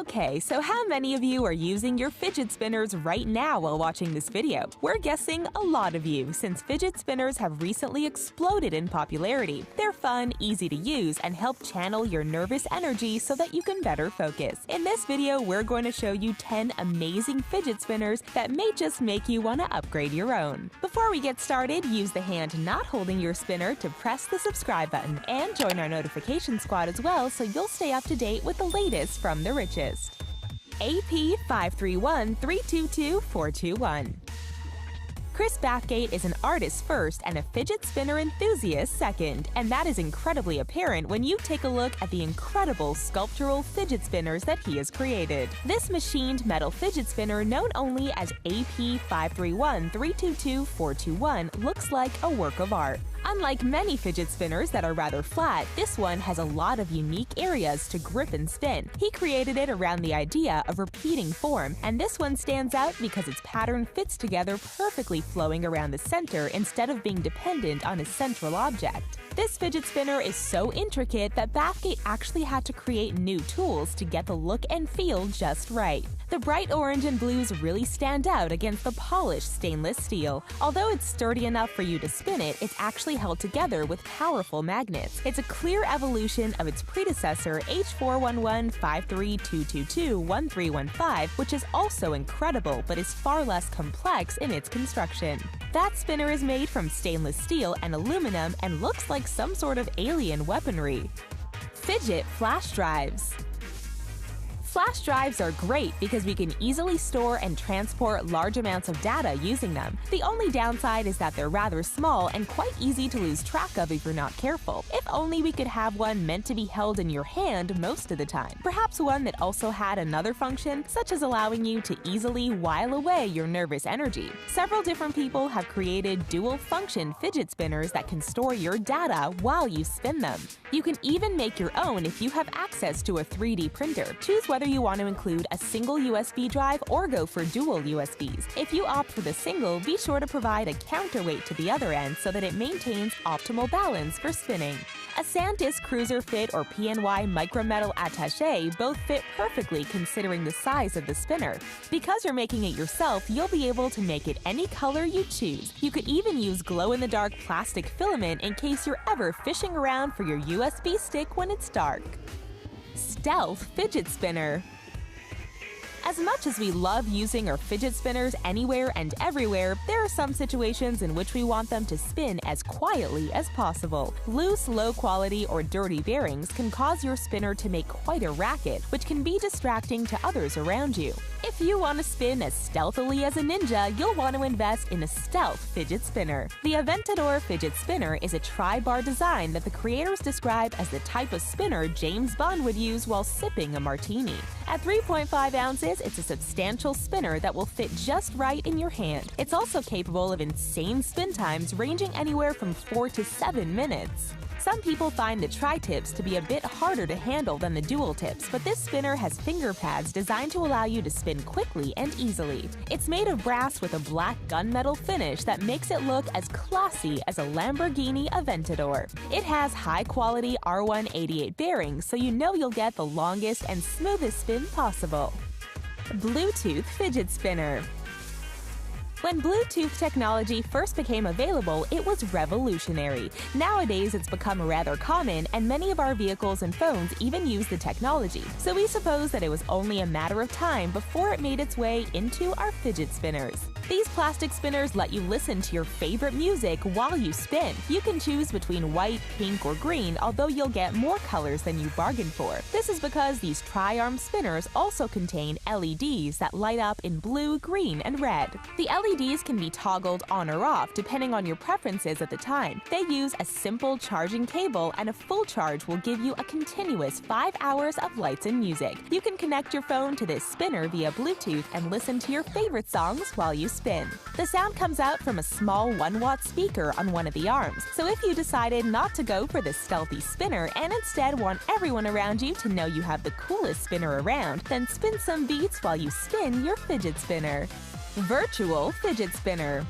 Okay, so how many of you are using your fidget spinners right now while watching this video? We're guessing a lot of you, since fidget spinners have recently exploded in popularity. They're fun, easy to use, and help channel your nervous energy so that you can better focus. In this video, we're going to show you 10 amazing fidget spinners that may just make you want to upgrade your own. Before we get started, use the hand not holding your spinner to press the subscribe button and join our notification squad as well so you'll stay up to date with the latest from the richest. AP531322421. Chris Bathgate is an artist first and a fidget spinner enthusiast second, and that is incredibly apparent when you take a look at the incredible sculptural fidget spinners that he has created. This machined metal fidget spinner, known only as AP531322421, looks like a work of art. Unlike many fidget spinners that are rather flat, this one has a lot of unique areas to grip and spin. He created it around the idea of repeating form, and this one stands out because its pattern fits together perfectly, flowing around the center instead of being dependent on a central object. This fidget spinner is so intricate that Bathgate actually had to create new tools to get the look and feel just right. The bright orange and blues really stand out against the polished stainless steel. Although it's sturdy enough for you to spin it, it's actually held together with powerful magnets. It's a clear evolution of its predecessor H411-53222-1315, which is also incredible but is far less complex in its construction. That spinner is made from stainless steel and aluminum and looks like some sort of alien weaponry. Fidget flash drives. Flash drives are great because we can easily store and transport large amounts of data using them. The only downside is that they're rather small and quite easy to lose track of if you're not careful. If only we could have one meant to be held in your hand most of the time. Perhaps one that also had another function, such as allowing you to easily while away your nervous energy. Several different people have created dual-function fidget spinners that can store your data while you spin them. You can even make your own if you have access to a 3D printer. Choose whether you want to include a single USB drive or go for dual USBs. If you opt for the single, be sure to provide a counterweight to the other end so that it maintains optimal balance for spinning. A SanDisk Cruiser Fit or PNY Micrometal Attaché both fit perfectly considering the size of the spinner. Because you're making it yourself, you'll be able to make it any color you choose. You could even use glow-in-the-dark plastic filament in case you're ever fishing around for your USB stick when it's dark. Stealth fidget spinner. As much as we love using our fidget spinners anywhere and everywhere, there are some situations in which we want them to spin as quietly as possible. Loose, low-quality, or dirty bearings can cause your spinner to make quite a racket, which can be distracting to others around you. If you want to spin as stealthily as a ninja, you'll want to invest in a stealth fidget spinner. The Aventador fidget spinner is a tri-bar design that the creators describe as the type of spinner James Bond would use while sipping a martini. At 3.5 ounces, it's a substantial spinner that will fit just right in your hand. It's also capable of insane spin times ranging anywhere from 4 to 7 minutes. Some people find the tri-tips to be a bit harder to handle than the dual tips, but this spinner has finger pads designed to allow you to spin quickly and easily. It's made of brass with a black gunmetal finish that makes it look as classy as a Lamborghini Aventador. It has high-quality R188 bearings, so you know you'll get the longest and smoothest spin possible. Bluetooth fidget spinner. When Bluetooth technology first became available, it was revolutionary. Nowadays, it's become rather common, and many of our vehicles and phones even use the technology. So we suppose that it was only a matter of time before it made its way into our fidget spinners. These plastic spinners let you listen to your favorite music while you spin. You can choose between white, pink, or green, although you'll get more colors than you bargained for. This is because these tri-arm spinners also contain LEDs that light up in blue, green, and red. The LEDs can be toggled on or off depending on your preferences at the time. They use a simple charging cable, and a full charge will give you a continuous 5 hours of lights and music. You can connect your phone to this spinner via Bluetooth and listen to your favorite songs while you spin. The sound comes out from a small 1-watt speaker on one of the arms, so if you decided not to go for the stealthy spinner and instead want everyone around you to know you have the coolest spinner around, then spin some beats while you spin your fidget spinner. Virtual fidget spinner.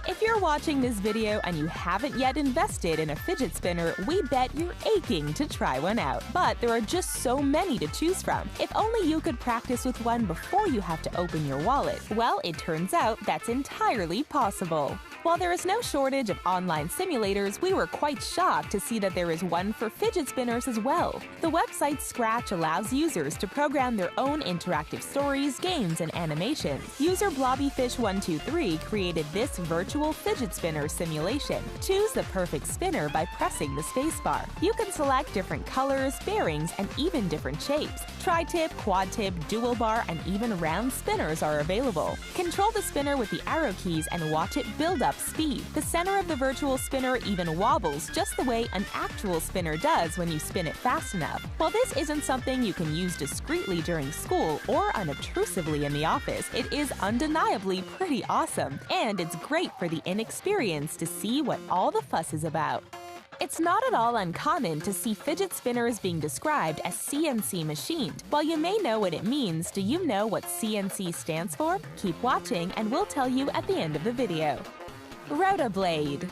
If you're watching this video and you haven't yet invested in a fidget spinner, we bet you're aching to try one out. But there are just so many to choose from. If only you could practice with one before you have to open your wallet. Well, it turns out that's entirely possible. While there is no shortage of online simulators, we were quite shocked to see that there is one for fidget spinners as well. The website Scratch allows users to program their own interactive stories, games, and animations. User Blobbyfish123 created this virtual fidget spinner simulation. Choose the perfect spinner by pressing the spacebar. You can select different colors, bearings, and even different shapes. Tri-tip, quad-tip, dual bar, and even round spinners are available. Control the spinner with the arrow keys and watch it build up speed. The center of the virtual spinner even wobbles just the way an actual spinner does when you spin it fast enough. While this isn't something you can use discreetly during school or unobtrusively in the office, it is undeniably pretty awesome, and it's great for the inexperienced to see what all the fuss is about. It's not at all uncommon to see fidget spinners being described as CNC machined. While you may know what it means, do you know what CNC stands for? Keep watching and we'll tell you at the end of the video. Rotoblade.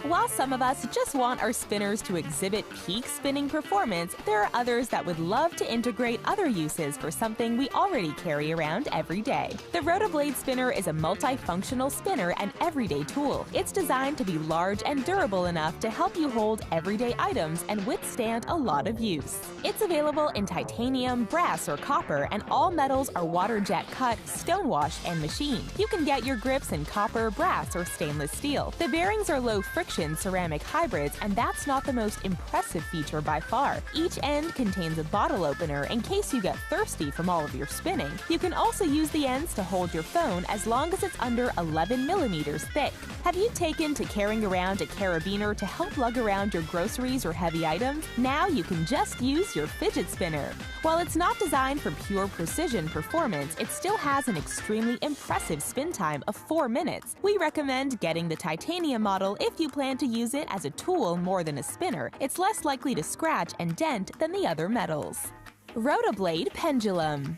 While some of us just want our spinners to exhibit peak spinning performance, there are others that would love to integrate other uses for something we already carry around every day. The Rotoblade spinner is a multifunctional spinner and everyday tool. It's designed to be large and durable enough to help you hold everyday items and withstand a lot of use. It's available in titanium, brass, or copper, and all metals are water jet cut, stonewashed, and machined. You can get your grips in copper, brass, or stainless steel. The bearings are low friction ceramic hybrids, and that's not the most impressive feature by far. Each end contains a bottle opener in case you get thirsty from all of your spinning. You can also use the ends to hold your phone as long as it's under 11 millimeters thick. Have you taken to carrying around a carabiner to help lug around your groceries or heavy items? Now you can just use your fidget spinner. While it's not designed for pure precision performance, it still has an extremely impressive spin time of 4 minutes. We recommend getting the titanium model if you plan to use it as a tool more than a spinner. It's less likely to scratch and dent than the other metals. Rotoblade Pendulum.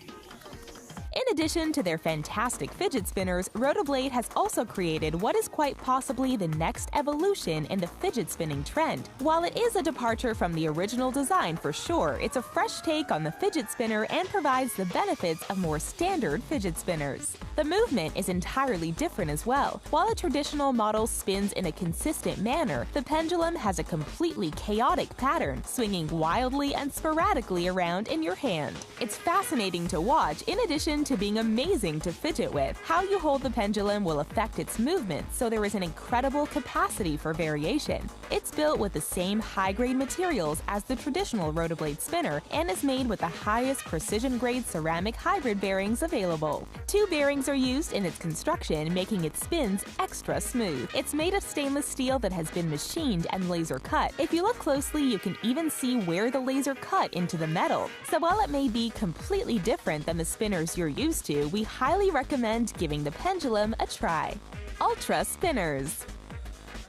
In addition to their fantastic fidget spinners, Rotoblade has also created what is quite possibly the next evolution in the fidget spinning trend. While it is a departure from the original design for sure, it's a fresh take on the fidget spinner and provides the benefits of more standard fidget spinners. The movement is entirely different as well. While a traditional model spins in a consistent manner, the pendulum has a completely chaotic pattern, swinging wildly and sporadically around in your hand. It's fascinating to watch, in addition to being amazing to fidget with. How you hold the pendulum will affect its movement, so there is an incredible capacity for variation. It's built with the same high-grade materials as the traditional Rotoblade spinner and is made with the highest precision-grade ceramic hybrid bearings available. 2 bearings are used in its construction, making its spins extra smooth. It's made of stainless steel that has been machined and laser cut. If you look closely, you can even see where the laser cut into the metal. So while it may be completely different than the spinners you're used to, we highly recommend giving the pendulum a try. Ultra Spinners.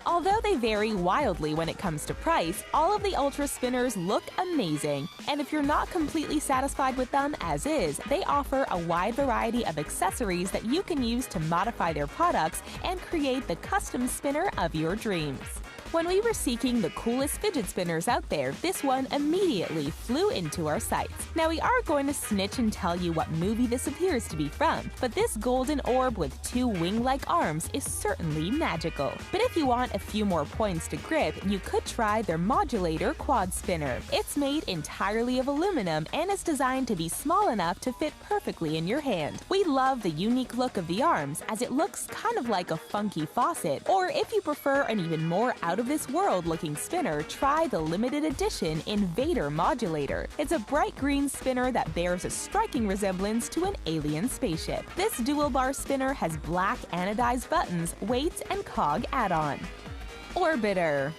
Although they vary wildly when it comes to price, all of the Ultra Spinners look amazing. And if you're not completely satisfied with them as is, they offer a wide variety of accessories that you can use to modify their products and create the custom spinner of your dreams. When we were seeking the coolest fidget spinners out there, this one immediately flew into our sights. Now we are going to snitch and tell you what movie this appears to be from, but this golden orb with 2 wing-like arms is certainly magical. But if you want a few more points to grip, you could try their Modulator Quad Spinner. It's made entirely of aluminum and is designed to be small enough to fit perfectly in your hand. We love the unique look of the arms, as it looks kind of like a funky faucet. Or if you prefer an even more out-of-this-world looking spinner, try the limited edition Invader Modulator. It's a bright green spinner that bears a striking resemblance to an alien spaceship. This dual-bar spinner has black anodized buttons, weights, and cog add-on. Orbiter.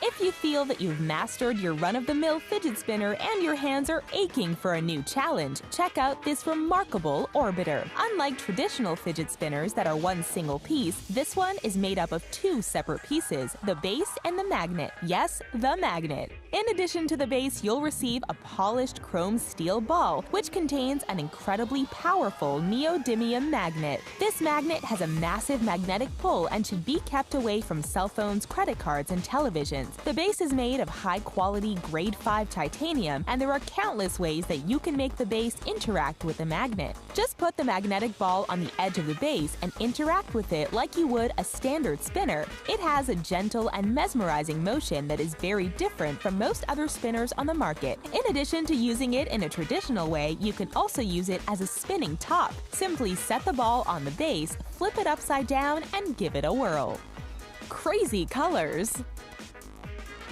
If If you feel that you've mastered your run-of-the-mill fidget spinner and your hands are aching for a new challenge, check out this remarkable orbiter. Unlike traditional fidget spinners that are one single piece, this one is made up of two separate pieces, the base and the magnet. Yes, the magnet. In addition to the base, you'll receive a polished chrome steel ball, which contains an incredibly powerful neodymium magnet. This magnet has a massive magnetic pull and should be kept away from cell phones, credit cards, and televisions. The base is made of high-quality grade 5 titanium, and there are countless ways that you can make the base interact with the magnet. Just put the magnetic ball on the edge of the base and interact with it like you would a standard spinner. It has a gentle and mesmerizing motion that is very different from most other spinners on the market. In addition to using it in a traditional way, you can also use it as a spinning top. Simply set the ball on the base, flip it upside down, and give it a whirl. Crazy colors!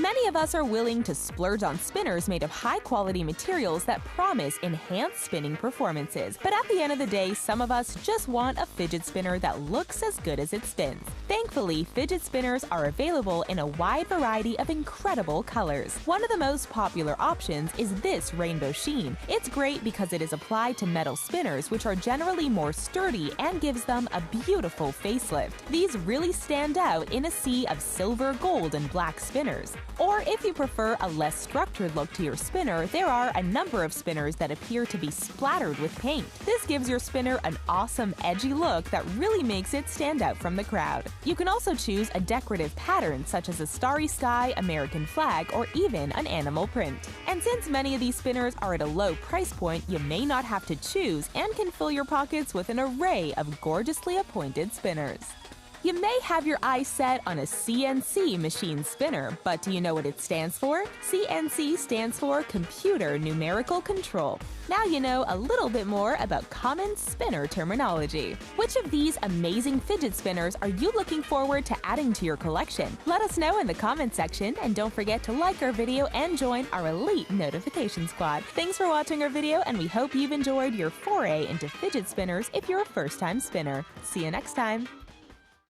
Many of us are willing to splurge on spinners made of high-quality materials that promise enhanced spinning performances. But at the end of the day, some of us just want a fidget spinner that looks as good as it spins. Thankfully, fidget spinners are available in a wide variety of incredible colors. One of the most popular options is this rainbow sheen. It's great because it is applied to metal spinners, which are generally more sturdy and gives them a beautiful facelift. These really stand out in a sea of silver, gold, and black spinners. Or if you prefer a less structured look to your spinner, there are a number of spinners that appear to be splattered with paint. This gives your spinner an awesome, edgy look that really makes it stand out from the crowd. You can also choose a decorative pattern such as a starry sky, American flag, or even an animal print. And since many of these spinners are at a low price point, you may not have to choose and can fill your pockets with an array of gorgeously appointed spinners. You may have your eyes set on a CNC machine spinner, but do you know what it stands for? CNC stands for Computer Numerical Control. Now you know a little bit more about common spinner terminology. Which of these amazing fidget spinners are you looking forward to adding to your collection? Let us know in the comment section, and don't forget to like our video and join our elite notification squad. Thanks for watching our video, and we hope you've enjoyed your foray into fidget spinners if you're a first-time spinner. See you next time!